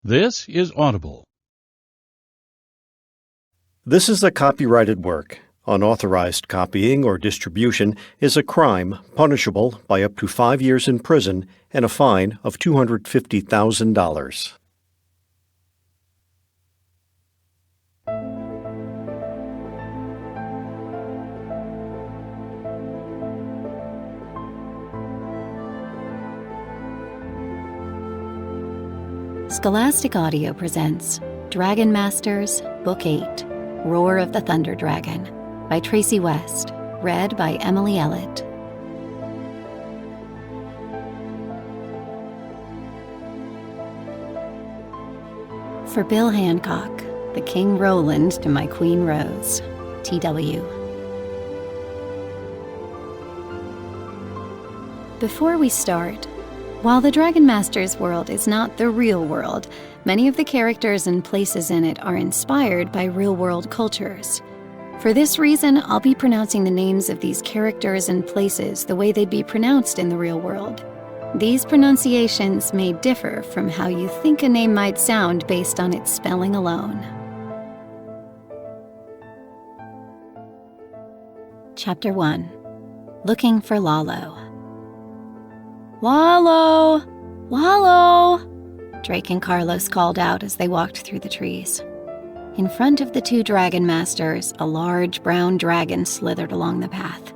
This is Audible. This is a copyrighted work. Unauthorized copying or distribution is a crime punishable by up to 5 years in prison and a fine of $250,000. Scholastic Audio presents Dragon Masters, Book 8, Roar of the Thunder Dragon, by Tracy West, read by Emily Ellett. For Bill Hancock, the King Roland to my Queen Rose, T.W. Before we start, while the Dragon Masters world is not the real world, many of the characters and places in it are inspired by real-world cultures. For this reason, I'll be pronouncing the names of these characters and places the way they'd be pronounced in the real world. These pronunciations may differ from how you think a name might sound based on its spelling alone. Chapter 1. Looking for Lalo. "Lalo! Lalo!" Drake and Carlos called out as they walked through the trees. In front of the two Dragon Masters, a large brown dragon slithered along the path.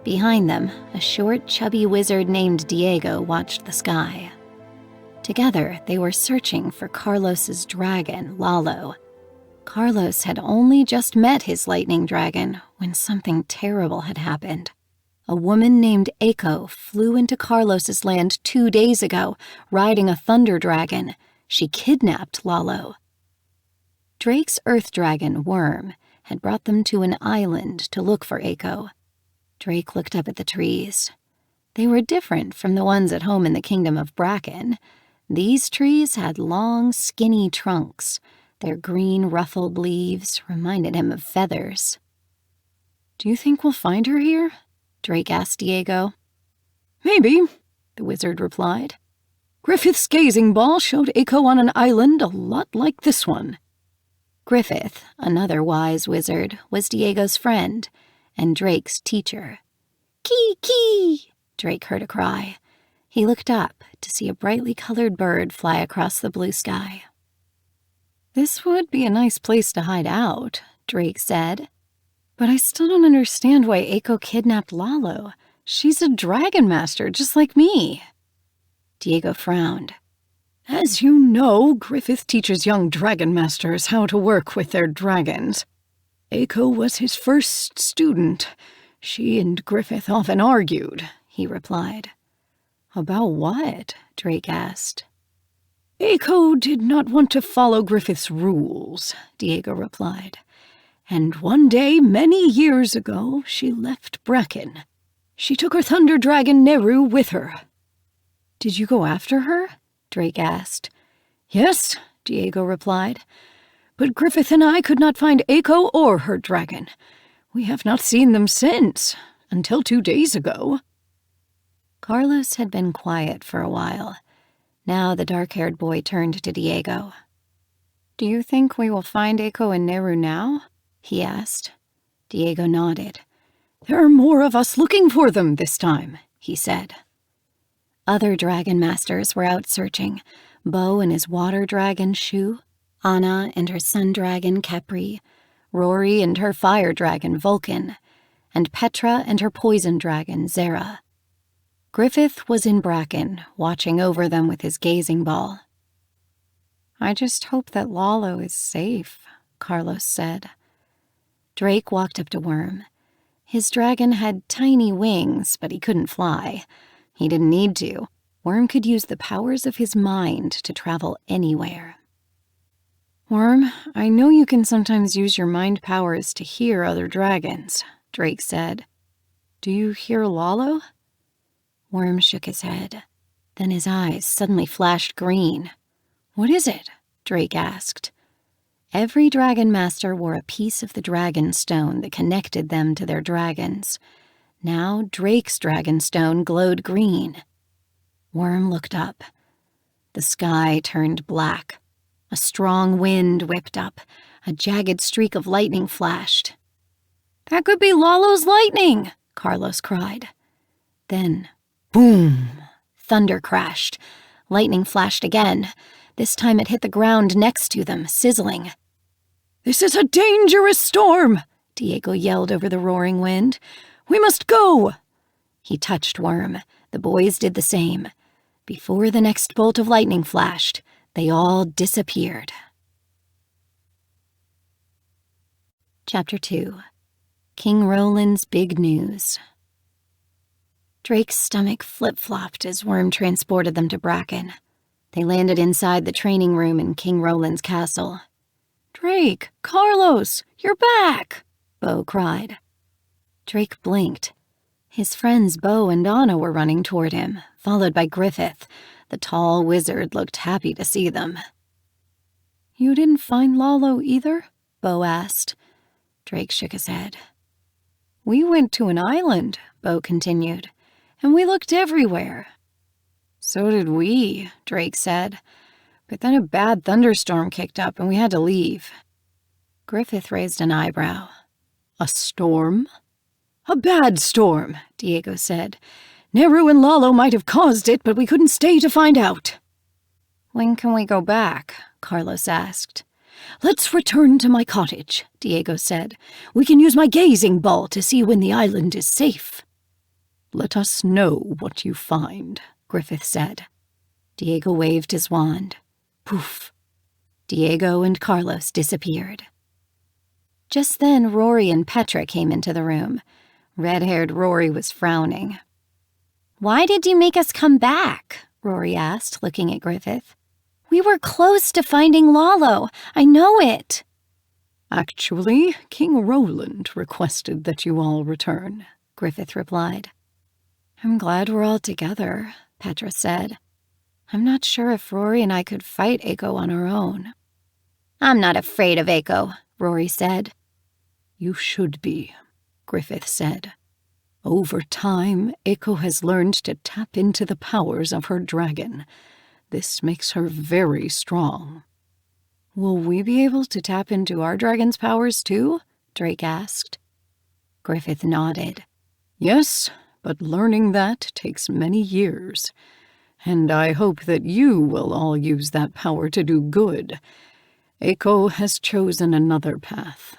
Behind them, a short, chubby wizard named Diego watched the sky. Together, they were searching for Carlos's dragon, Lalo. Carlos had only just met his lightning dragon when something terrible had happened. A woman named Eiko flew into Carlos's land 2 days ago, riding a thunder dragon. She kidnapped Lalo. Drake's earth dragon, Worm, had brought them to an island to look for Eiko. Drake looked up at the trees. They were different from the ones at home in the kingdom of Bracken. These trees had long, skinny trunks. Their green, ruffled leaves reminded him of feathers. "Do you think we'll find her here?" Drake asked Diego. "Maybe," the wizard replied. "Griffith's gazing ball showed Eiko on an island a lot like this one." Griffith, another wise wizard, was Diego's friend and Drake's teacher. "Kee-kee!" Drake heard a cry. He looked up to see a brightly colored bird fly across the blue sky. "This would be a nice place to hide out," Drake said. "But I still don't understand why Eiko kidnapped Lalo. She's a dragon master, just like me." Diego frowned. "As you know, Griffith teaches young dragon masters how to work with their dragons. Eiko was his first student. She and Griffith often argued," he replied. "About what?" Drake asked. "Eiko did not want to follow Griffith's rules," Diego replied. "And one day, many years ago, she left Bracken. She took her thunder dragon Neru with her." "Did you go after her?" Drake asked. "Yes," Diego replied. "But Griffith and I could not find Eiko or her dragon. We have not seen them since, until 2 days ago." Carlos had been quiet for a while. Now the dark-haired boy turned to Diego. "Do you think we will find Eiko and Neru now?" he asked. Diego nodded. "There are more of us looking for them this time," he said. Other dragon masters were out searching. Bo and his water dragon, Shu, Anna and her sun dragon, Kepri, Rory and her fire dragon, Vulcan, and Petra and her poison dragon, Zera. Griffith was in Bracken, watching over them with his gazing ball. "I just hope that Lalo is safe," Carlos said. Drake walked up to Worm. His dragon had tiny wings, but he couldn't fly. He didn't need to. Worm could use the powers of his mind to travel anywhere. "Worm, I know you can sometimes use your mind powers to hear other dragons," Drake said. "Do you hear Lalo?" Worm shook his head. Then his eyes suddenly flashed green. "What is it?" Drake asked. Every dragon master wore a piece of the dragon stone that connected them to their dragons. Now Drake's dragon stone glowed green. Worm looked up. The sky turned black. A strong wind whipped up. A jagged streak of lightning flashed. "That could be Lalo's lightning!" Carlos cried. Then, boom! Thunder crashed. Lightning flashed again. This time it hit the ground next to them, sizzling. "This is a dangerous storm!" Diego yelled over the roaring wind. "We must go!" He touched Worm. The boys did the same. Before the next bolt of lightning flashed, they all disappeared. Chapter 2. King Roland's Big News. Drake's stomach flip-flopped as Worm transported them to Bracken. They landed inside the training room in King Roland's castle. "Drake, Carlos, you're back!" Bo cried. Drake blinked. His friends Bo and Anna were running toward him, followed by Griffith. The tall wizard looked happy to see them. "You didn't find Lalo either?" Bo asked. Drake shook his head. "We went to an island," Bo continued, "and we looked everywhere." "So did we," Drake said. "But then a bad thunderstorm kicked up and we had to leave." Griffith raised an eyebrow. "A storm?" "A bad storm," Diego said. "Neru and Lalo might have caused it, but we couldn't stay to find out." "When can we go back?" Carlos asked. "Let's return to my cottage," Diego said. "We can use my gazing ball to see when the island is safe." "Let us know what you find," Griffith said. Diego waved his wand. Poof! Diego and Carlos disappeared. Just then, Rory and Petra came into the room. Red-haired Rory was frowning. "Why did you make us come back?" Rory asked, looking at Griffith. "We were close to finding Lalo. I know it." "Actually, King Roland requested that you all return," Griffith replied. "I'm glad we're all together," Petra said. "I'm not sure if Rory and I could fight Eiko on our own." "I'm not afraid of Eiko," Rory said. "You should be," Griffith said. "Over time, Eiko has learned to tap into the powers of her dragon. This makes her very strong." "Will we be able to tap into our dragon's powers too?" Drake asked. Griffith nodded. "Yes, but learning that takes many years. And I hope that you will all use that power to do good. Eiko has chosen another path."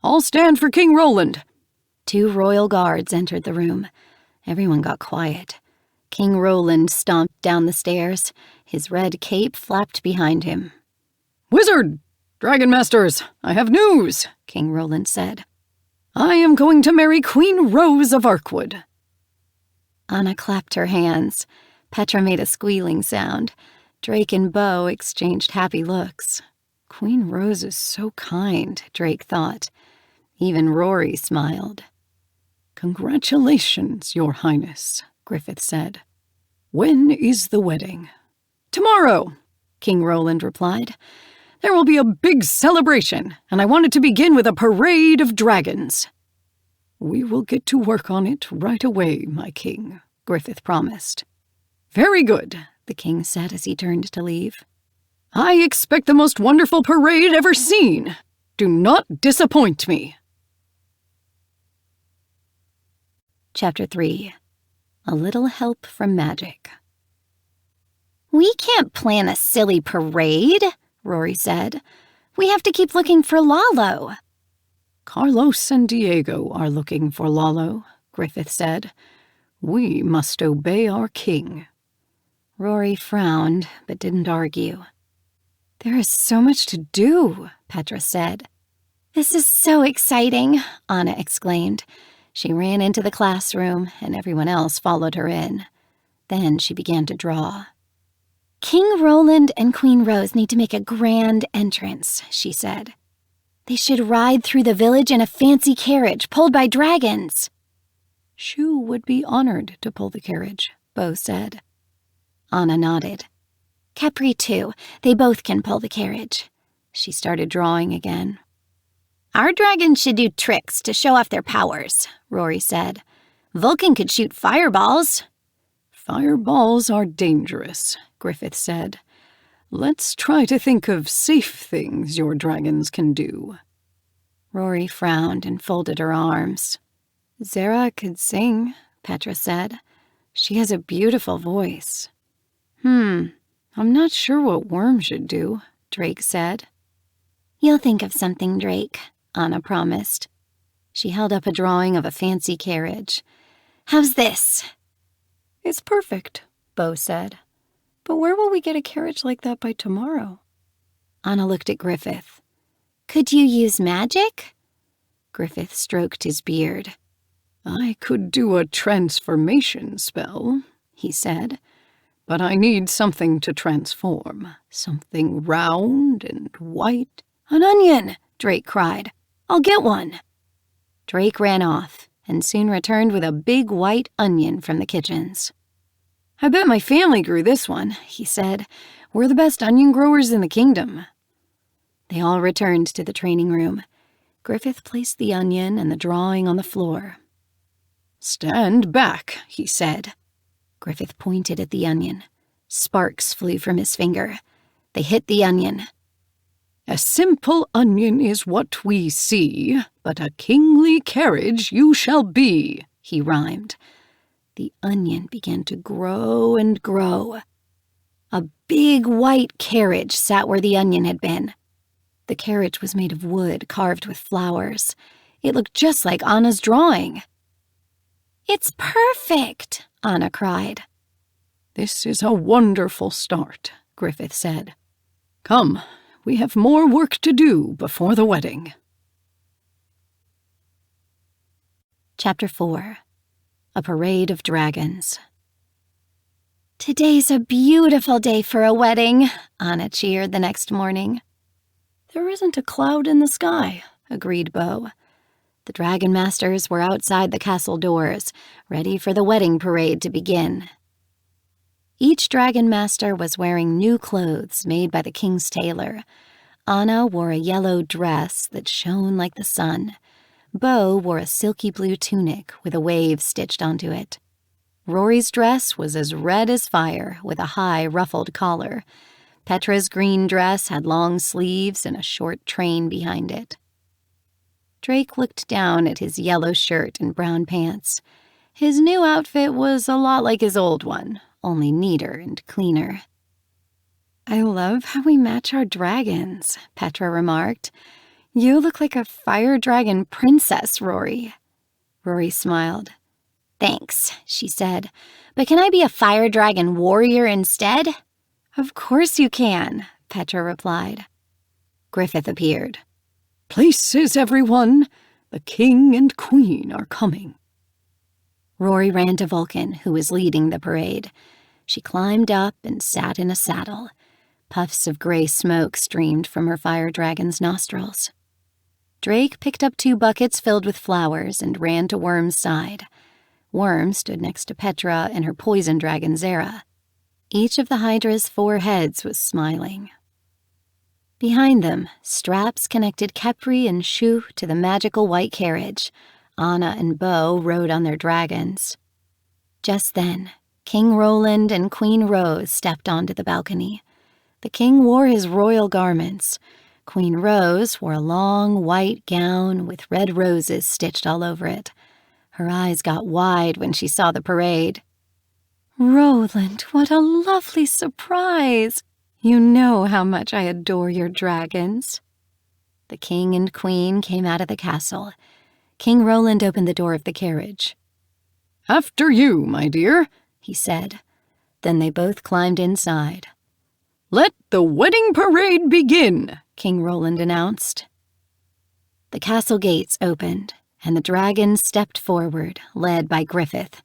"I'll stand for King Roland!" 2 royal guards entered the room. Everyone got quiet. King Roland stomped down the stairs. His red cape flapped behind him. "Wizard! Dragon Masters! I have news!" King Roland said. "I am going to marry Queen Rose of Arkwood." Anna clapped her hands. Petra made a squealing sound. Drake and Bo exchanged happy looks. Queen Rose is so kind, Drake thought. Even Rory smiled. "Congratulations, Your Highness," Griffith said. "When is the wedding?" "Tomorrow," King Roland replied. "There will be a big celebration, and I want it to begin with a parade of dragons." "We will get to work on it right away, my king," Griffith promised. "Very good," the king said as he turned to leave. "I expect the most wonderful parade ever seen. Do not disappoint me." Chapter 3. A Little Help from Magic. "We can't plan a silly parade," Rory said. "We have to keep looking for Lalo." "Carlos and Diego are looking for Lalo," Griffith said. "We must obey our king." Rory frowned, but didn't argue. "There is so much to do," Petra said. "This is so exciting," Anna exclaimed. She ran into the classroom, and everyone else followed her in. Then she began to draw. "King Roland and Queen Rose need to make a grand entrance," she said. "They should ride through the village in a fancy carriage pulled by dragons." "Shu would be honored to pull the carriage," Bo said. Anna nodded. "Capri, too. They both can pull the carriage." She started drawing again. "Our dragons should do tricks to show off their powers," Rory said. "Vulcan could shoot fireballs." "Fireballs are dangerous," Griffith said. Let's try to think of safe things your dragons can do. Rory frowned and folded her arms. Zara could sing, Petra said. She has a beautiful voice. I'm not sure what Worm should do, Drake said. You'll think of something, Drake, Anna promised. She held up a drawing of a fancy carriage. How's this? It's perfect, Bo said. But where will we get a carriage like that by tomorrow? Anna looked at Griffith. Could you use magic? Griffith stroked his beard. I could do a transformation spell, he said. But I need something to transform. Something round and white. An onion, Drake cried. I'll get one. Drake ran off and soon returned with a big white onion from the kitchens. I bet my family grew this one, he said. We're the best onion growers in the kingdom. They all returned to the training room. Griffith placed the onion and the drawing on the floor. Stand back, he said. Griffith pointed at the onion. Sparks flew from his finger. They hit the onion. A simple onion is what we see, but a kingly carriage you shall be, he rhymed. The onion began to grow and grow. A big white carriage sat where the onion had been. The carriage was made of wood carved with flowers. It looked just like Anna's drawing. It's perfect, Anna cried. This is a wonderful start, Griffith said. Come, we have more work to do before the wedding. Chapter 4. A Parade of Dragons. Today's a beautiful day for a wedding, Anna cheered the next morning. There isn't a cloud in the sky, agreed Bo. The Dragon Masters were outside the castle doors, ready for the wedding parade to begin. Each Dragon Master was wearing new clothes made by the king's tailor. Anna wore a yellow dress that shone like the sun. Bo wore a silky blue tunic with a wave stitched onto it. Rory's dress was as red as fire with a high ruffled collar. Petra's green dress had long sleeves and a short train behind it. Drake looked down at his yellow shirt and brown pants. His new outfit was a lot like his old one, only neater and cleaner. I love how we match our dragons, Petra remarked. You look like a fire dragon princess, Rory. Rory smiled. Thanks, she said. But can I be a fire dragon warrior instead? Of course you can, Petra replied. Griffith appeared. Places, everyone. The king and queen are coming. Rory ran to Vulcan, who was leading the parade. She climbed up and sat in a saddle. Puffs of gray smoke streamed from her fire dragon's nostrils. Drake picked up 2 buckets filled with flowers and ran to Worm's side. Worm stood next to Petra and her poison dragon Zara. Each of the Hydra's 4 heads was smiling. Behind them, straps connected Kepri and Shu to the magical white carriage. Anna and Bo rode on their dragons. Just then, King Roland and Queen Rose stepped onto the balcony. The king wore his royal garments. Queen Rose wore a long white gown with red roses stitched all over it. Her eyes got wide when she saw the parade. Roland, what a lovely surprise! You know how much I adore your dragons. The king and queen came out of the castle. King Roland opened the door of the carriage. After you, my dear, he said. Then they both climbed inside. Let the wedding parade begin, King Roland announced. The castle gates opened, and the dragons stepped forward, led by Griffith.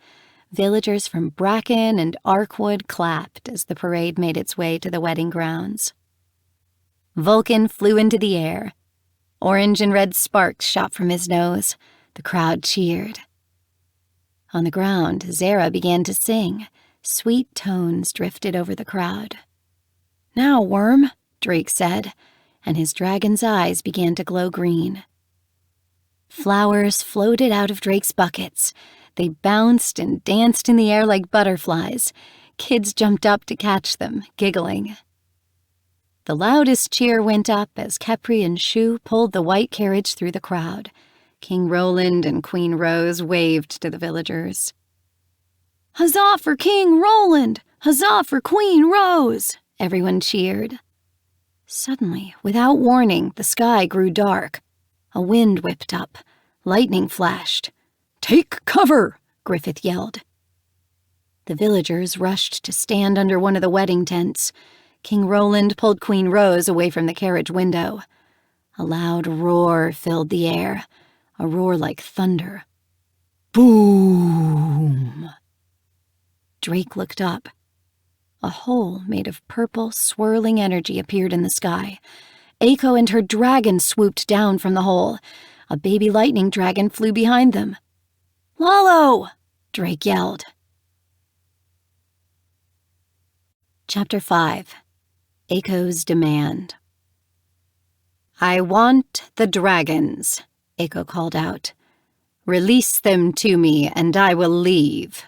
Villagers from Bracken and Arkwood clapped as the parade made its way to the wedding grounds. Vulcan flew into the air. Orange and red sparks shot from his nose. The crowd cheered. On the ground, Zara began to sing. Sweet tones drifted over the crowd. Now, Worm, Drake said, and his dragon's eyes began to glow green. Flowers floated out of Drake's buckets. They bounced and danced in the air like butterflies. Kids jumped up to catch them, giggling. The loudest cheer went up as Kepri and Shu pulled the white carriage through the crowd. King Roland and Queen Rose waved to the villagers. "Huzzah for King Roland! Huzzah for Queen Rose!" everyone cheered. Suddenly, without warning, the sky grew dark. A wind whipped up. Lightning flashed. "Take cover!" Griffith yelled. The villagers rushed to stand under one of the wedding tents. King Roland pulled Queen Rose away from the carriage window. A loud roar filled the air, a roar like thunder. Boom! Drake looked up. A hole made of purple, swirling energy appeared in the sky. Eiko and her dragon swooped down from the hole. A baby lightning dragon flew behind them. "Lalo!" Drake yelled. Chapter 5. Eiko's Demand. "I want the dragons," Eiko called out. "Release them to me, and I will leave."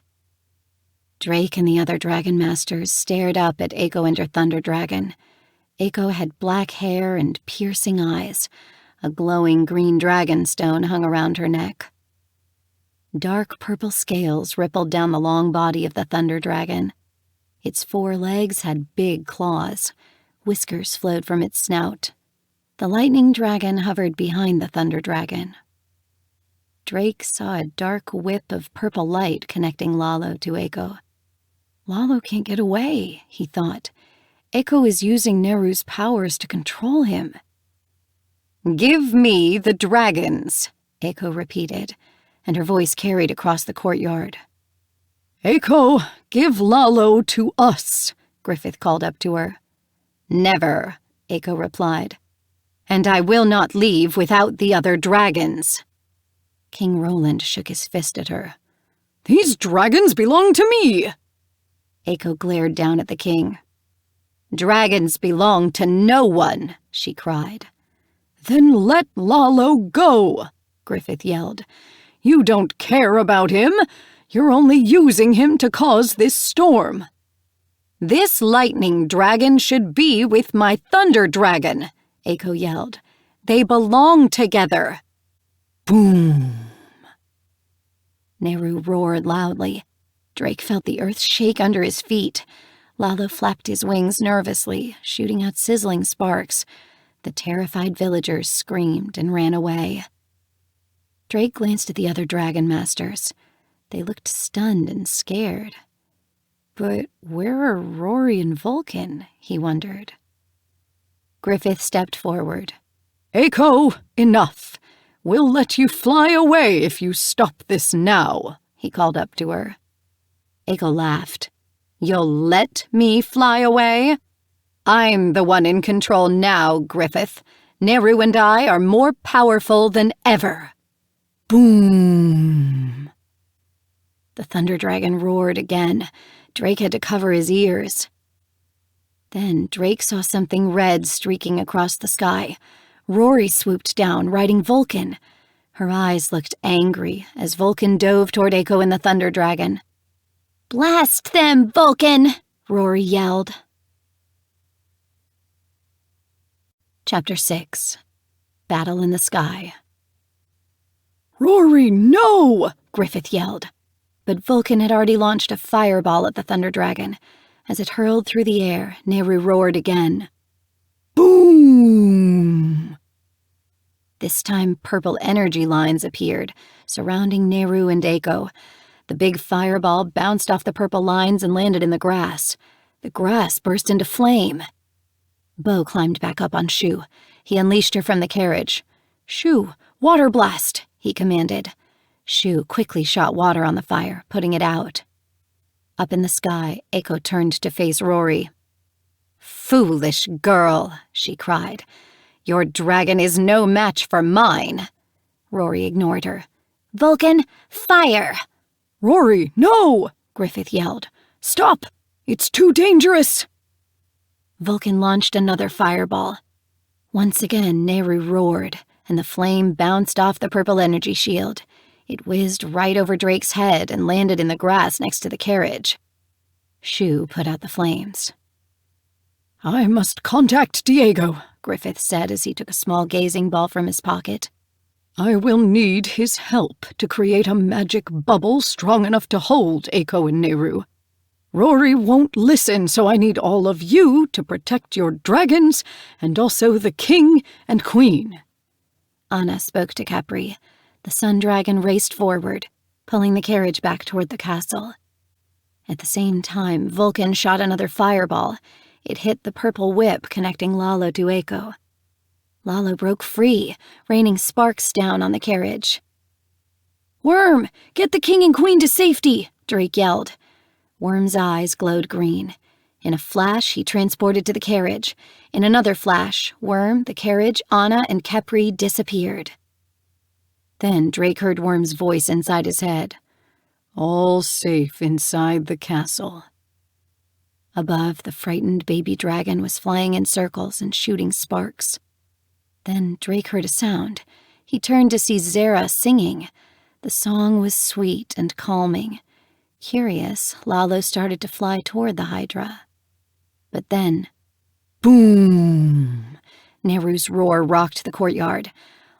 Drake and the other dragon masters stared up at Eiko and her thunder dragon. Eiko had black hair and piercing eyes. A glowing green dragonstone hung around her neck. Dark purple scales rippled down the long body of the thunder dragon. Its 4 legs had big claws. Whiskers flowed from its snout. The lightning dragon hovered behind the thunder dragon. Drake saw a dark whip of purple light connecting Lalo to Eiko. Lalo can't get away, he thought. Eiko is using Neru's powers to control him. "Give me the dragons," Eiko repeated, and her voice carried across the courtyard. "Eiko, give Lalo to us," Griffith called up to her. "Never," Eiko replied. "And I will not leave without the other dragons." King Roland shook his fist at her. "These dragons belong to me!" Eiko glared down at the king. "Dragons belong to no one," she cried. "Then let Lalo go," Griffith yelled. "You don't care about him. You're only using him to cause this storm." "This lightning dragon should be with my thunder dragon," Eiko yelled. "They belong together." Boom! Neru roared loudly. Drake felt the earth shake under his feet. Lalo flapped his wings nervously, shooting out sizzling sparks. The terrified villagers screamed and ran away. Drake glanced at the other dragon masters. They looked stunned and scared. But where are Rory and Vulcan? He wondered. Griffith stepped forward. "Eiko, enough! We'll let you fly away if you stop this now," he called up to her. Eiko laughed. "You'll let me fly away? I'm the one in control now, Griffith. Neru and I are more powerful than ever." Boom! The thunder dragon roared again. Drake had to cover his ears. Then Drake saw something red streaking across the sky. Rory swooped down, riding Vulcan. Her eyes looked angry as Vulcan dove toward Eiko and the thunder dragon. "Blast them, Vulcan!" Rory yelled. Chapter 6. Battle in the Sky. "Rory, no!" Griffith yelled. But Vulcan had already launched a fireball at the thunder dragon. As it hurled through the air, Neru roared again. Boom! This time, purple energy lines appeared, surrounding Neru and Eiko. The big fireball bounced off the purple lines and landed in the grass. The grass burst into flame. Bo climbed back up on Shu. He unleashed her from the carriage. "Shu, water blast!" he commanded. Shu quickly shot water on the fire, putting it out. Up in the sky, Eiko turned to face Rory. "Foolish girl," she cried. "Your dragon is no match for mine." Rory ignored her. "Vulcan, fire!" "Rory, no!" Griffith yelled. "Stop! It's too dangerous!" Vulcan launched another fireball. Once again, Neru roared, and the flame bounced off the purple energy shield. It whizzed right over Drake's head and landed in the grass next to the carriage. Shu put out the flames. I must contact Diego, Griffith said as he took a small gazing ball from his pocket. I will need his help to create a magic bubble strong enough to hold Eiko and Nehru. Rory won't listen, so I need all of you to protect your dragons and also the king and queen. Anna spoke to Capri. The sun dragon raced forward, pulling the carriage back toward the castle. At the same time, Vulcan shot another fireball. It hit the purple whip connecting Lalo to Eiko. Lalo broke free, raining sparks down on the carriage. "Worm, get the king and queen to safety!" Drake yelled. Worm's eyes glowed green. In a flash, he transported to the carriage. In another flash, Worm, the carriage, Anna, and Capri disappeared. Then Drake heard Worm's voice inside his head. "All safe inside the castle." Above, the frightened baby dragon was flying in circles and shooting sparks. Then Drake heard a sound. He turned to see Zara singing. The song was sweet and calming. Curious, Lalo started to fly toward the Hydra. But then, boom! Nehru's roar rocked the courtyard.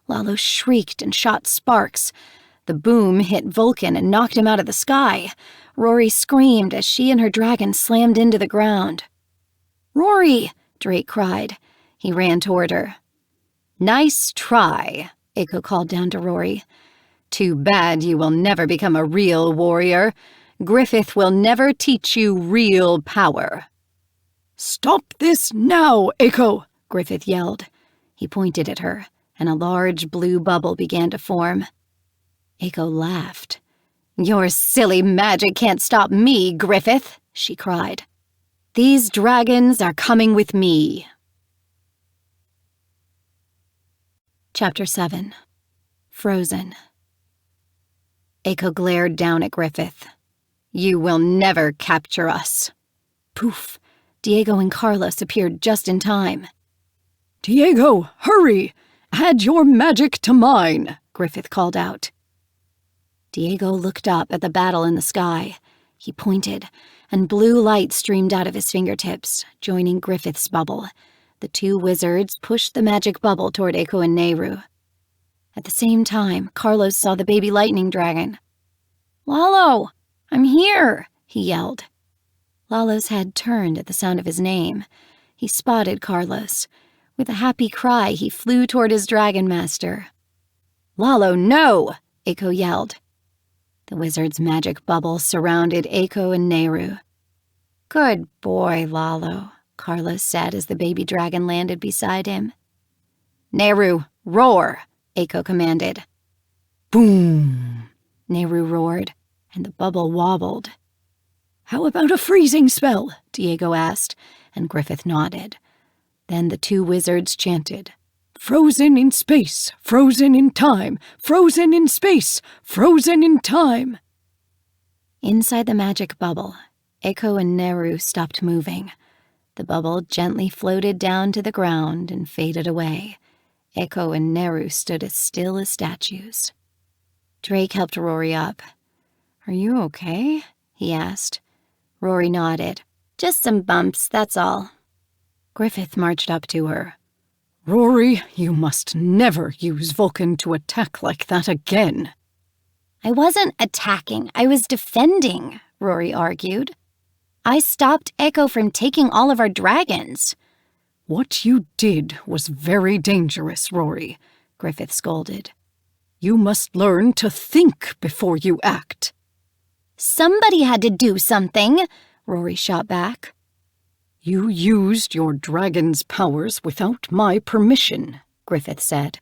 Lalo shrieked and shot sparks. The boom hit Vulcan and knocked him out of the sky. Rory screamed as she and her dragon slammed into the ground. "Rory!" Drake cried. He ran toward her. "Nice try," Eiko called down to Rory. "Too bad you will never become a real warrior. Griffith will never teach you real power." "Stop this now, Eiko!" Griffith yelled. He pointed at her, and a large blue bubble began to form. Eiko laughed. "Your silly magic can't stop me, Griffith," she cried. "These dragons are coming with me." Chapter 7. Frozen. Eiko glared down at Griffith. "You will never capture us." Poof! Diego and Carlos appeared just in time. "Diego, hurry! Add your magic to mine," Griffith called out. Diego looked up at the battle in the sky. He pointed, and blue light streamed out of his fingertips, joining Griffith's bubble. The two wizards pushed the magic bubble toward Eiko and Nehru. At the same time, Carlos saw the baby lightning dragon. "Lalo, I'm here," he yelled. Lalo's head turned at the sound of his name. He spotted Carlos. With a happy cry, he flew toward his dragon master. "Lalo, no!" Eiko yelled. The wizard's magic bubble surrounded Eiko and Nehru. "Good boy, Lalo," Carlos said as the baby dragon landed beside him. "Nehru, roar!" Eiko commanded. Boom! Nehru roared, and the bubble wobbled. "How about a freezing spell?" Diego asked, and Griffith nodded. Then the two wizards chanted, "Frozen in space, frozen in time, frozen in space, frozen in time." Inside the magic bubble, Eiko and Nehru stopped moving. The bubble gently floated down to the ground and faded away. Eiko and Nehru stood as still as statues. Drake helped Rory up. "Are you okay?" he asked. Rory nodded. "Just some bumps, that's all." Griffith marched up to her. "Rory, you must never use Vulcan to attack like that again." "I wasn't attacking, I was defending," Rory argued. "I stopped Eiko from taking all of our dragons." "What you did was very dangerous, Rory," Griffith scolded. "You must learn to think before you act." "Somebody had to do something," Rory shot back. "You used your dragon's powers without my permission," Griffith said.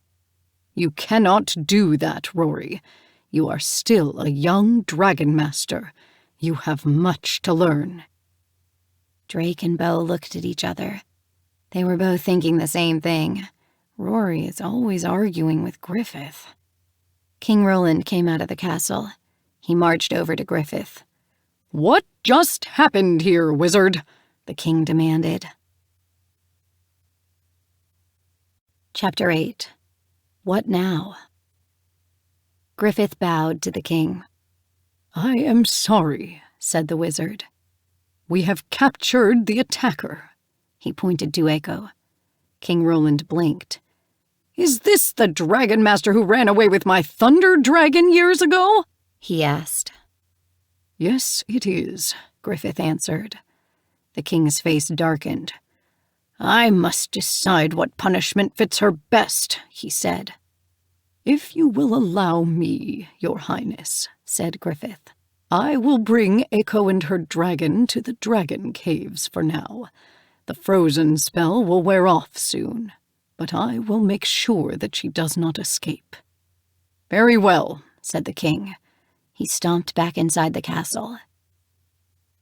"You cannot do that, Rory. You are still a young dragon master. You have much to learn." Drake and Bo looked at each other. They were both thinking the same thing. Rory is always arguing with Griffith. King Roland came out of the castle. He marched over to Griffith. "What just happened here, wizard?" the king demanded. Chapter 8. What now? Griffith bowed to the king. "I am sorry," said the wizard. "We have captured the attacker." He pointed to Echo. King Roland blinked. "Is this the Dragon Master who ran away with my Thunder Dragon years ago?" he asked. "Yes, it is," Griffith answered. The king's face darkened. "I must decide what punishment fits her best," he said. "If you will allow me, Your Highness," said Griffith, "I will bring Echo and her dragon to the dragon caves for now. The frozen spell will wear off soon, but I will make sure that she does not escape." "Very well," said the king. He stomped back inside the castle.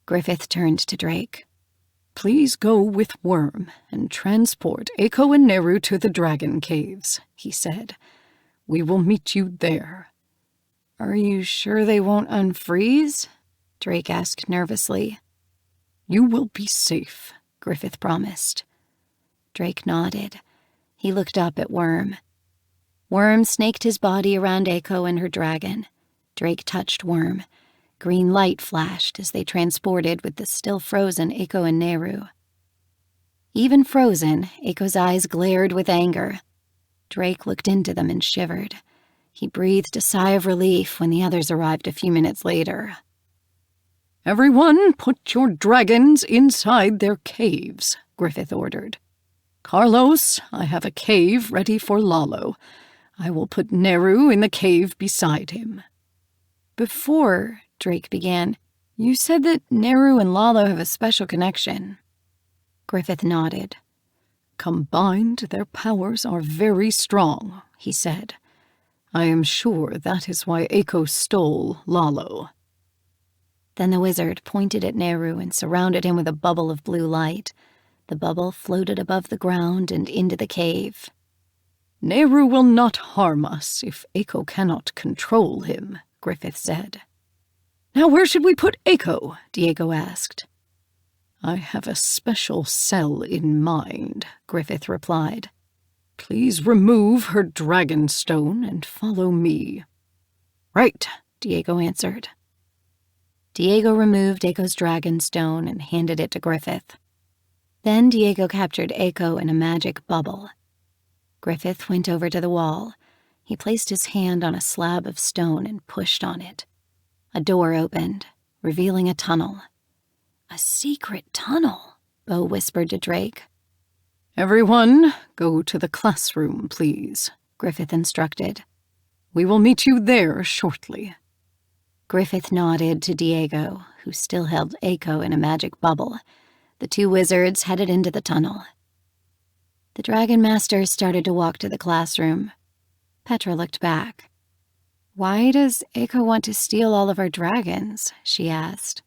Griffith turned to Drake. "Please go with Worm and transport Echo and Neru to the dragon caves," he said. "We will meet you there." "Are you sure they won't unfreeze?" Drake asked nervously. "You will be safe," Griffith promised. Drake nodded. He looked up at Worm. Worm snaked his body around Echo and her dragon. Drake touched Worm. Green light flashed as they transported with the still frozen Echo and Neru. Even frozen, Echo's eyes glared with anger. Drake looked into them and shivered. He breathed a sigh of relief when the others arrived a few minutes later. "Everyone, put your dragons inside their caves," Griffith ordered. "Carlos, I have a cave ready for Lalo. I will put Neru in the cave beside him." "Before," Drake began, "you said that Neru and Lalo have a special connection." Griffith nodded. "Combined, their powers are very strong," he said. "I am sure that is why Echo stole Lalo." Then the wizard pointed at Neru and surrounded him with a bubble of blue light. The bubble floated above the ground and into the cave. "Neru will not harm us if Echo cannot control him," Griffith said. "Now where should we put Echo?" Diego asked. "I have a special cell in mind," Griffith replied. "Please remove her dragon stone and follow me." "Right," Diego answered. Diego removed Echo's dragon stone and handed it to Griffith. Then Diego captured Echo in a magic bubble. Griffith went over to the wall. He placed his hand on a slab of stone and pushed on it. A door opened, revealing a tunnel. "A secret tunnel," Bo whispered to Drake. "Everyone, go to the classroom, please," Griffith instructed. "We will meet you there shortly." Griffith nodded to Diego, who still held Echo in a magic bubble. The two wizards headed into the tunnel. The Dragon Master started to walk to the classroom. Petra looked back. "Why does Echo want to steal all of our dragons?" she asked.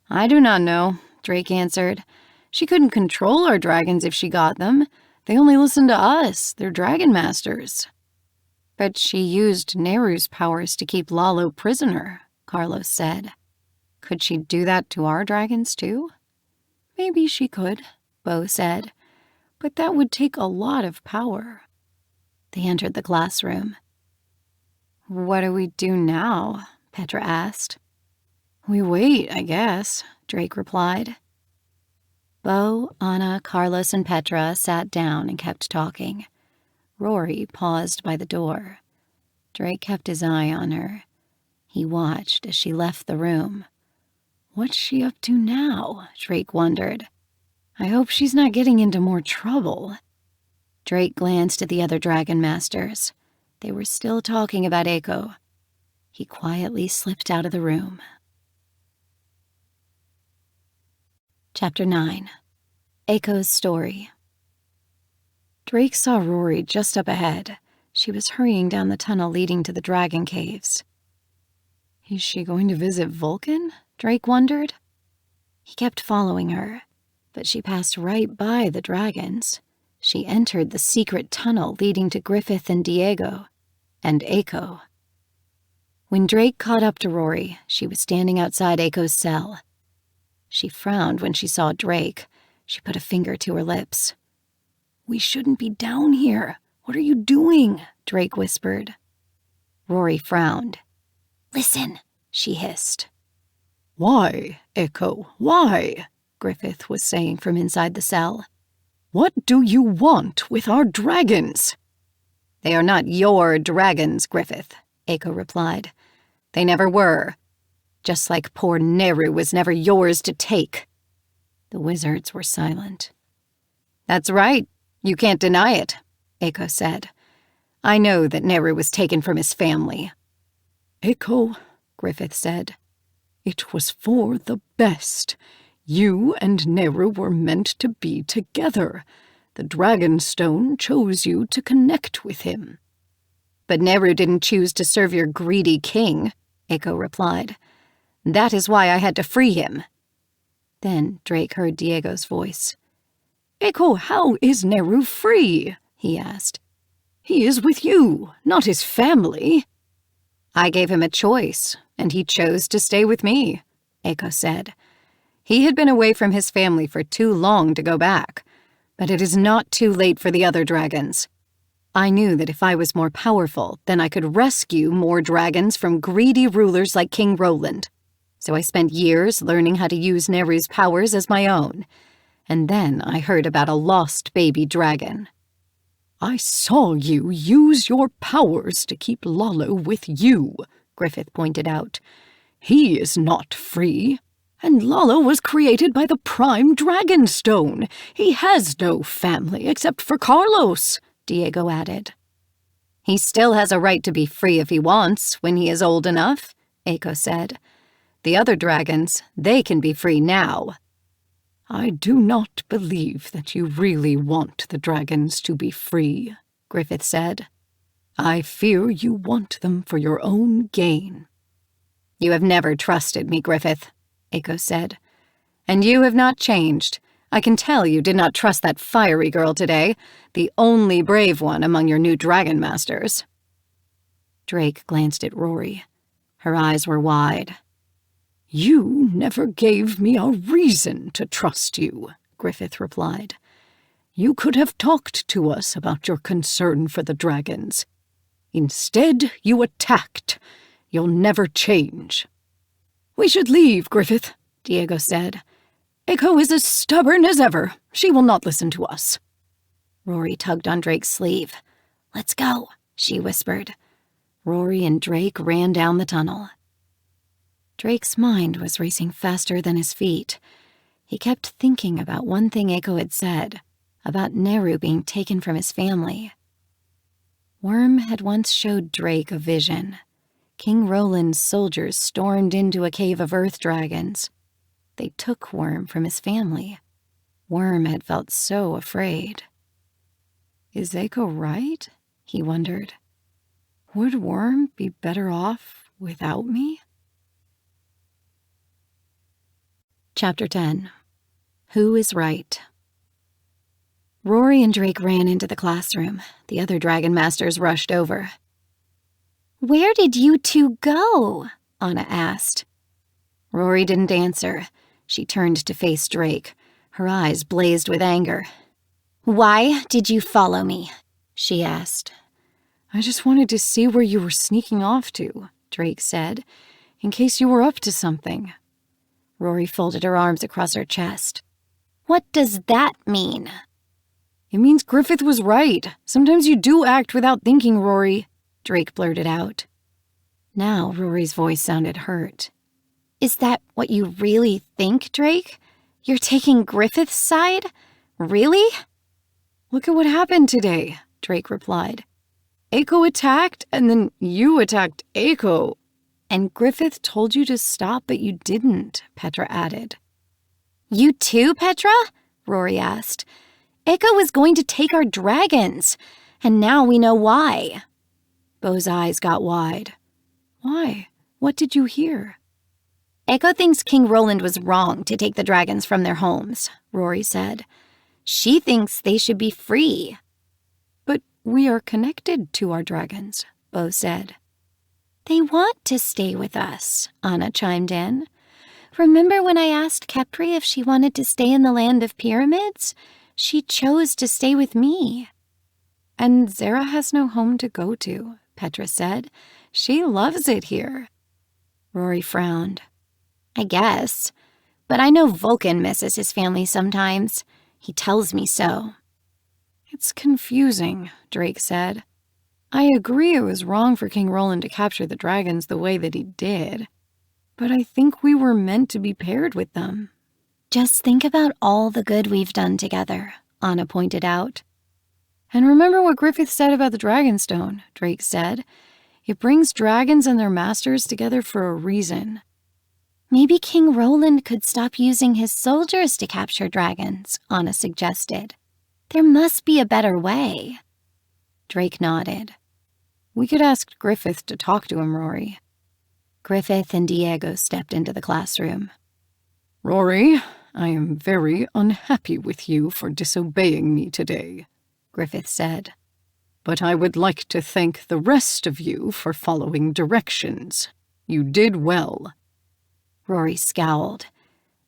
"I do not know," Drake answered. "She couldn't control our dragons if she got them. They only listen to us, their dragon masters." "But she used Neru's powers to keep Lalo prisoner," Carlos said. "Could she do that to our dragons too?" "Maybe she could," Bo said. "But that would take a lot of power." They entered the classroom. "What do we do now?" Petra asked. "We wait, I guess," Drake replied. Bo, Anna, Carlos, and Petra sat down and kept talking. Rory paused by the door. Drake kept his eye on her. He watched as she left the room. What's she up to now? Drake wondered. I hope she's not getting into more trouble. Drake glanced at the other Dragon Masters. They were still talking about Echo. He quietly slipped out of the room. Chapter 9. Echo's Story. Drake saw Rory just up ahead. She was hurrying down the tunnel leading to the dragon caves. Is she going to visit Vulcan? Drake wondered. He kept following her, but she passed right by the dragons. She entered the secret tunnel leading to Griffith and Diego, and Echo. When Drake caught up to Rory, she was standing outside Echo's cell. She frowned when she saw Drake. She put a finger to her lips. "We shouldn't be down here. What are you doing?" Drake whispered. Rory frowned. "Listen," she hissed. "Why, Echo, why?" Griffith was saying from inside the cell. What do you want with our dragons? They are not your dragons, Griffith, Echo replied. They never were. Just like poor Neru was never yours to take. The wizards were silent. That's right. You can't deny it, Echo said. I know that Neru was taken from his family. Echo, Griffith said, it was for the best. You and Neru were meant to be together. The Dragonstone chose you to connect with him. But Neru didn't choose to serve your greedy king, Echo replied. That is why I had to free him. Then Drake heard Diego's voice. Echo, how is Neru free? He asked. He is with you, not his family. I gave him a choice, and he chose to stay with me, Echo said. He had been away from his family for too long to go back, but it is not too late for the other dragons. I knew that if I was more powerful, then I could rescue more dragons from greedy rulers like King Roland. So I spent years learning how to use Neru's powers as my own. And then I heard about a lost baby dragon. I saw you use your powers to keep Lalo with you, Griffith pointed out. He is not free. And Lalo was created by the Prime Dragonstone. He has no family except for Carlos, Diego added. He still has a right to be free if he wants, when he is old enough, Echo said. The other dragons, they can be free now. I do not believe that you really want the dragons to be free, Griffith said. I fear you want them for your own gain. You have never trusted me, Griffith, Echo said. And you have not changed. I can tell you did not trust that fiery girl today, the only brave one among your new dragon masters. Drake glanced at Rory. Her eyes were wide. You never gave me a reason to trust you, Griffith replied. You could have talked to us about your concern for the dragons. Instead, you attacked. You'll never change. We should leave, Griffith, Diego said. Echo is as stubborn as ever. She will not listen to us. Rory tugged on Drake's sleeve. Let's go, she whispered. Rory and Drake ran down the tunnel. Drake's mind was racing faster than his feet. He kept thinking about one thing Echo had said, about Neru being taken from his family. Worm had once showed Drake a vision. King Roland's soldiers stormed into a cave of earth dragons. They took Worm from his family. Worm had felt so afraid. Is Echo right? He wondered. Would Worm be better off without me? Chapter 10. Who is Right? Rory and Drake ran into the classroom. The other dragon masters rushed over. Where did you two go? Anna asked. Rory didn't answer. She turned to face Drake. Her eyes blazed with anger. Why did you follow me? She asked. I just wanted to see where you were sneaking off to, Drake said, in case you were up to something. Rory folded her arms across her chest. What does that mean? It means Griffith was right. Sometimes you do act without thinking, Rory, Drake blurted out. Now Rory's voice sounded hurt. Is that what you really think, Drake? You're taking Griffith's side? Really? Look at what happened today, Drake replied. Echo attacked, and then you attacked Echo. And Griffith told you to stop, but you didn't, Petra added. You too, Petra? Rory asked. Echo was going to take our dragons, and now we know why. Beau's eyes got wide. Why? What did you hear? Echo thinks King Roland was wrong to take the dragons from their homes, Rory said. She thinks they should be free. But we are connected to our dragons, Beau said. They want to stay with us, Anna chimed in. Remember when I asked Kepri if she wanted to stay in the land of pyramids? She chose to stay with me. And Zara has no home to go to, Petra said. She loves it here. Rory frowned. I guess. but I know Vulcan misses his family sometimes. He tells me so. It's confusing, Drake said. I agree it was wrong for King Roland to capture the dragons the way that he did, but I think we were meant to be paired with them. Just think about all the good we've done together, Anna pointed out. And remember what Griffith said about the Dragonstone, Drake said. It brings dragons and their masters together for a reason. Maybe King Roland could stop using his soldiers to capture dragons, Anna suggested. There must be a better way. Drake nodded. We could ask Griffith to talk to him, Rory. Griffith and Diego stepped into the classroom. Rory, I am very unhappy with you for disobeying me today, Griffith said. But I would like to thank the rest of you for following directions. You did well. Rory scowled.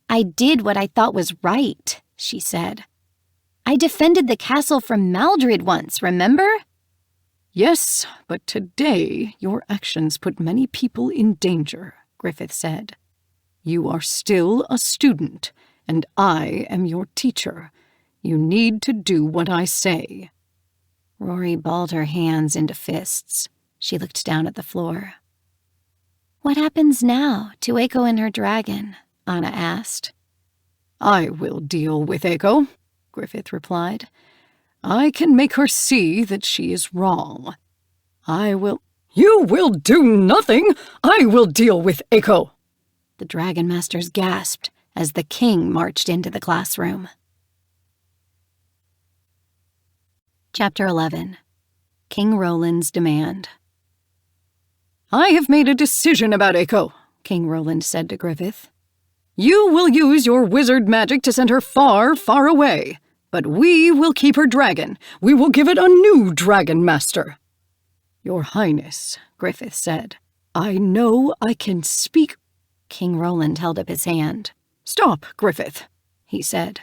I did what I thought was right, she said. I defended the castle from Maldred once, remember? Yes, but today your actions put many people in danger, Griffith said. You are still a student, and I am your teacher. You need to do what I say. Rory balled her hands into fists. She looked down at the floor. What happens now to Eiko and her dragon? Anna asked. I will deal with Eiko, Griffith replied. I can make her see that she is wrong. You will do nothing! I will deal with Eiko! The Dragon Masters gasped as the king marched into the classroom. Chapter 11. King Roland's Demand. I have made a decision about Eiko, King Roland said to Griffith. You will use your wizard magic to send her far, far away. But we will keep her dragon. We will give it a new dragon master. Your Highness, Griffith said, I know I can speak. King Roland held up his hand. Stop, Griffith, he said.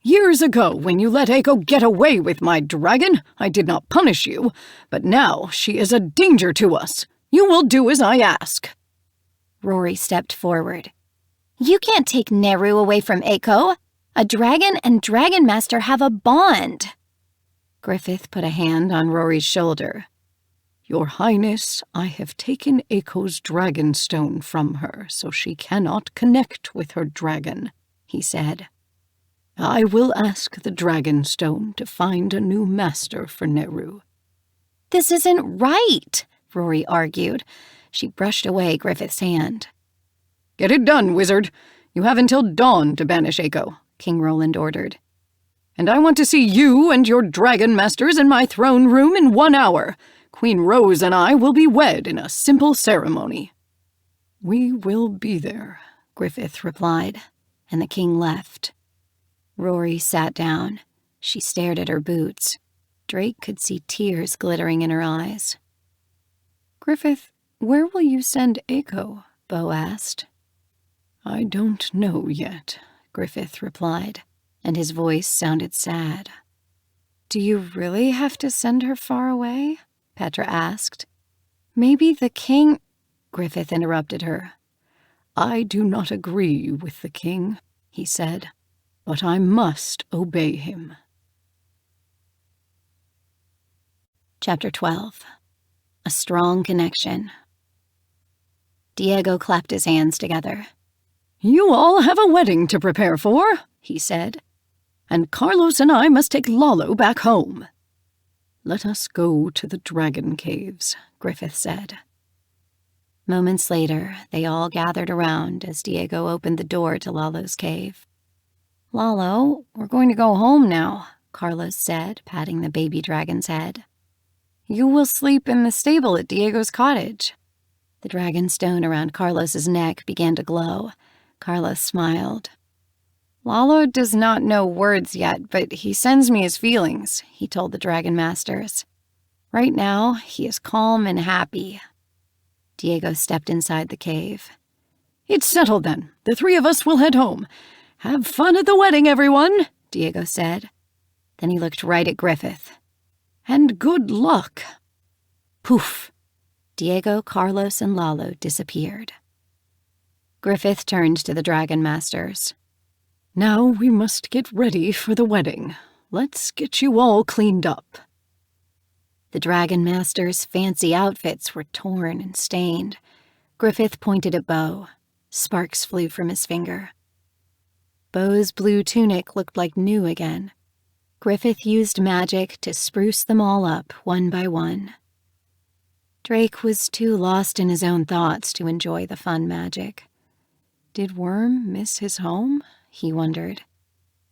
Years ago, when you let Eiko get away with my dragon, I did not punish you, but now she is a danger to us. You will do as I ask. Rory stepped forward. You can't take Neru away from Eiko. A dragon and dragon master have a bond. Griffith put a hand on Rory's shoulder. Your Highness, I have taken Eiko's dragonstone from her, so she cannot connect with her dragon, he said. I will ask the dragonstone to find a new master for Neru. This isn't right, Rory argued. She brushed away Griffith's hand. Get it done, wizard. You have until dawn to banish Eiko, King Roland ordered. And I want to see you and your dragon masters in my throne room in 1 hour. Queen Rose and I will be wed in a simple ceremony. We will be there, Griffith replied, and the king left. Rory sat down. She stared at her boots. Drake could see tears glittering in her eyes. Griffith, where will you send Eiko? Bo asked. I don't know yet, Griffith replied, and his voice sounded sad. Do you really have to send her far away? Petra asked. Maybe the king... Griffith interrupted her. I do not agree with the king, he said, but I must obey him. Chapter 12. A Strong Connection. Diego clapped his hands together. You all have a wedding to prepare for, he said, and Carlos and I must take Lalo back home. Let us go to the dragon caves, Griffith said. Moments later, they all gathered around as Diego opened the door to Lalo's cave. Lalo, we're going to go home now, Carlos said, patting the baby dragon's head. You will sleep in the stable at Diego's cottage. The dragon stone around Carlos's neck began to glow. Carlos smiled. Lalo does not know words yet, but he sends me his feelings, he told the dragon masters. Right now, he is calm and happy. Diego stepped inside the cave. It's settled then. The 3 of us will head home. Have fun at the wedding, everyone, Diego said. Then he looked right at Griffith. And good luck. Poof! Diego, Carlos, and Lalo disappeared. Griffith turned to the Dragon Masters. Now we must get ready for the wedding. Let's get you all cleaned up. The Dragon Masters' fancy outfits were torn and stained. Griffith pointed at Bo. Sparks flew from his finger. Bo's blue tunic looked like new again. Griffith used magic to spruce them all up one by one. Drake was too lost in his own thoughts to enjoy the fun magic. Did Worm miss his home? He wondered.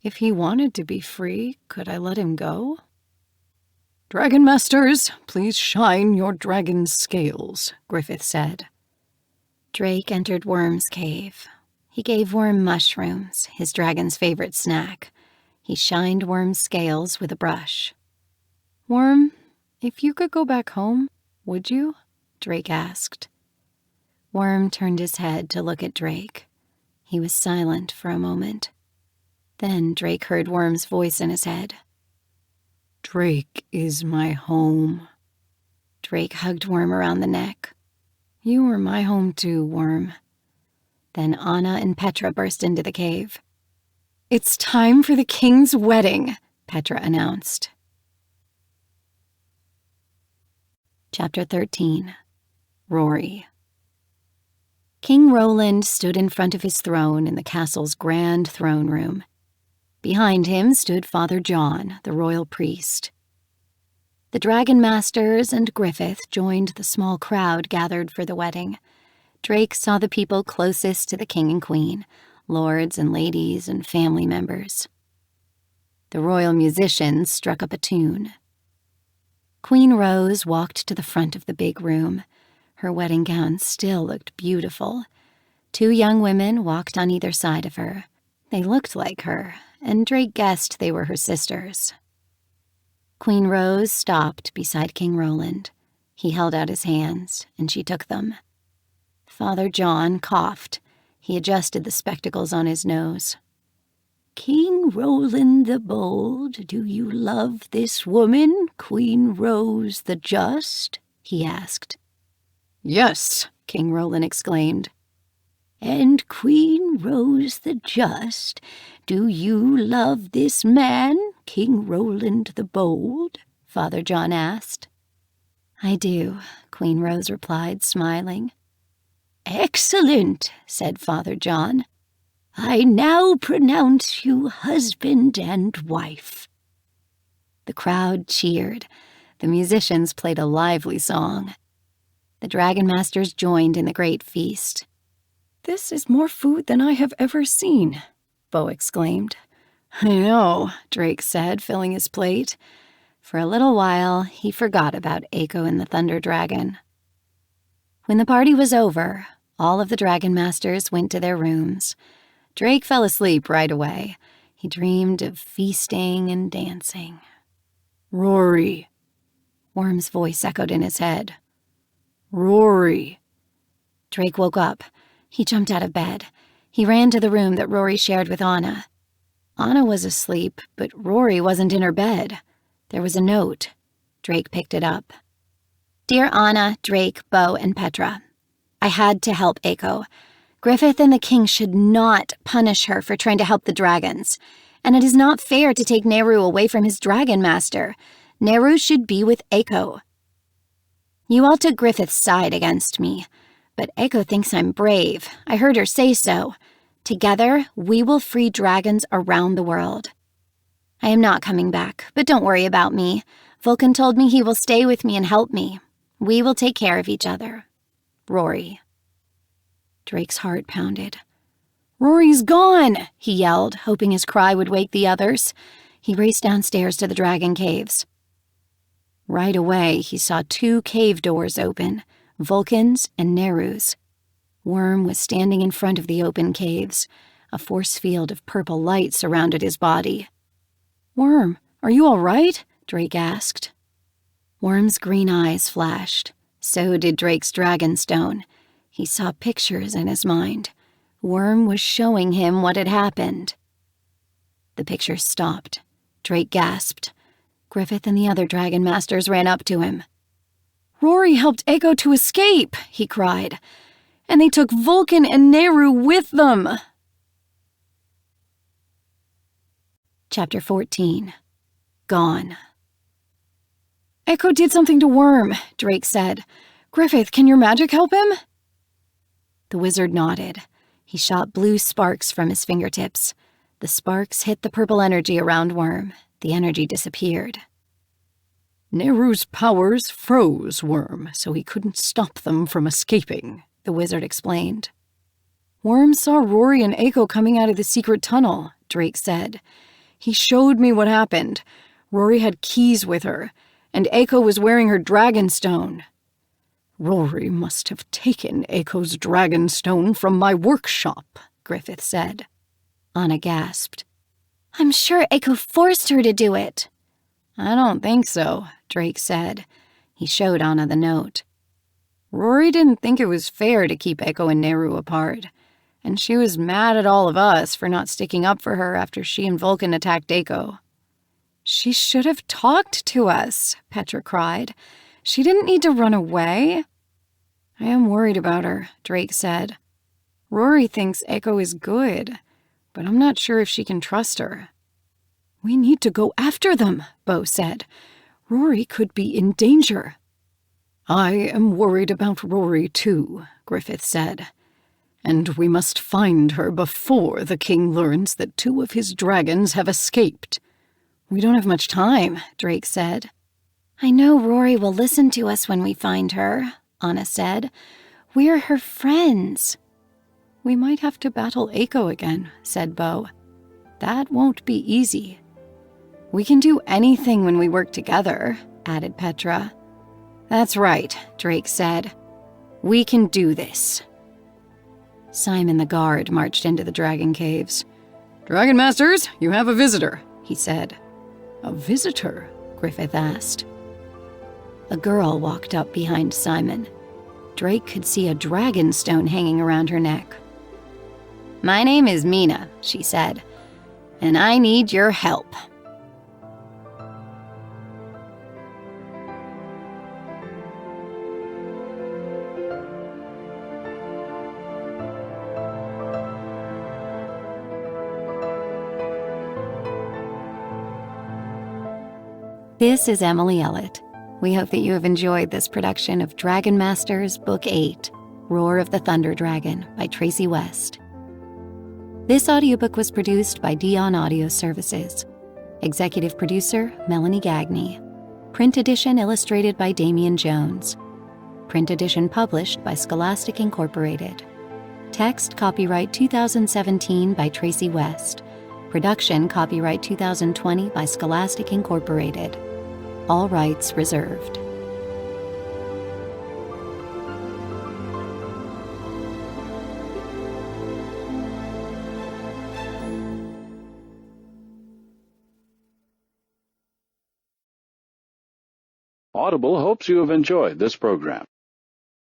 If he wanted to be free, could I let him go? Dragon Masters, please shine your dragon's scales, Griffith said. Drake entered Worm's cave. He gave Worm mushrooms, his dragon's favorite snack. He shined Worm's scales with a brush. Worm, if you could go back home, would you? Drake asked. Worm turned his head to look at Drake. He was silent for a moment. Then Drake heard Worm's voice in his head. Drake is my home. Drake hugged Worm around the neck. You are my home too, Worm. Then Anna and Petra burst into the cave. It's time for the king's wedding, Petra announced. Chapter 13. Rory. King Roland stood in front of his throne in the castle's grand throne room. Behind him stood Father John, the royal priest. The Dragon Masters and Griffith joined the small crowd gathered for the wedding. Drake saw the people closest to the king and queen, lords and ladies and family members. The royal musicians struck up a tune. Queen Rose walked to the front of the big room. Her wedding gown still looked beautiful. 2 young women walked on either side of her. They looked like her, and Drake guessed they were her sisters. Queen Rose stopped beside King Roland. He held out his hands, and she took them. Father John coughed. He adjusted the spectacles on his nose. King Roland the Bold, do you love this woman, Queen Rose the Just? He asked. Yes, King Roland exclaimed. And Queen Rose the Just, do you love this man, King Roland the Bold? Father John asked. I do, Queen Rose replied, smiling. Excellent, said Father John. I now pronounce you husband and wife. The crowd cheered. The musicians played a lively song. The Dragon Masters joined in the great feast. This is more food than I have ever seen, Bo exclaimed. I know, Drake said, filling his plate. For a little while, he forgot about Echo and the Thunder Dragon. When the party was over, all of the Dragon Masters went to their rooms. Drake fell asleep right away. He dreamed of feasting and dancing. Rory. Worm's voice echoed in his head. Rory. Drake woke up. He jumped out of bed. He ran to the room that Rory shared with Anna. Anna was asleep, but Rory wasn't in her bed. There was a note. Drake picked it up. Dear Anna, Drake, Bo, and Petra, I had to help Echo. Griffith and the king should not punish her for trying to help the dragons. And it is not fair to take Nehru away from his dragon master. Nehru should be with Echo. You all took Griffith's side against me, but Echo thinks I'm brave. I heard her say so. Together, we will free dragons around the world. I am not coming back, but don't worry about me. Vulcan told me he will stay with me and help me. We will take care of each other. Rory. Drake's heart pounded. Rory's gone, he yelled, hoping his cry would wake the others. He raced downstairs to the dragon caves. Right away, he saw 2 cave doors open, Vulcan's and Nehru's. Worm was standing in front of the open caves. A force field of purple light surrounded his body. Worm, are you all right? Drake asked. Worm's green eyes flashed. So did Drake's dragonstone. He saw pictures in his mind. Worm was showing him what had happened. The pictures stopped. Drake gasped. Griffith and the other Dragon Masters ran up to him. Rory helped Echo to escape, he cried. And they took Vulcan and Nehru with them. Chapter 14. Gone. Echo did something to Worm, Drake said. Griffith, can your magic help him? The wizard nodded. He shot blue sparks from his fingertips. The sparks hit the purple energy around Worm. The energy disappeared. Nehru's powers froze Worm, so he couldn't stop them from escaping, the wizard explained. Worm saw Rory and Echo coming out of the secret tunnel, Drake said. He showed me what happened. Rory had keys with her, and Echo was wearing her dragonstone. Rory must have taken Echo's dragonstone from my workshop, Griffith said. Anna gasped. I'm sure Echo forced her to do it. I don't think so, Drake said. He showed Anna the note. Rory didn't think it was fair to keep Echo and Nehru apart, and she was mad at all of us for not sticking up for her after she and Vulcan attacked Echo. She should have talked to us, Petra cried. She didn't need to run away. I am worried about her, Drake said. Rory thinks Echo is good, but I'm not sure if she can trust her. We need to go after them, Bo said. Rory could be in danger. I am worried about Rory too, Griffith said. And we must find her before the king learns that 2 of his dragons have escaped. We don't have much time, Drake said. I know Rory will listen to us when we find her, Anna said. We're her friends. We might have to battle Echo again, said Bo. That won't be easy. We can do anything when we work together, added Petra. That's right, Drake said. We can do this. Simon the guard marched into the dragon caves. Dragon Masters, you have a visitor, he said. A visitor? Griffith asked. A girl walked up behind Simon. Drake could see a dragonstone hanging around her neck. My name is Mina, she said, and I need your help. This is Emily Ellett. We hope that you have enjoyed this production of Dragon Masters Book 8, Roar of the Thunder Dragon by Tracy West. This audiobook was produced by Dion Audio Services. Executive producer, Melanie Gagney. Print edition illustrated by Damian Jones. Print edition published by Scholastic Incorporated. Text copyright 2017 by Tracy West. Production copyright 2020 by Scholastic Incorporated. All rights reserved. Audible hopes you have enjoyed this program.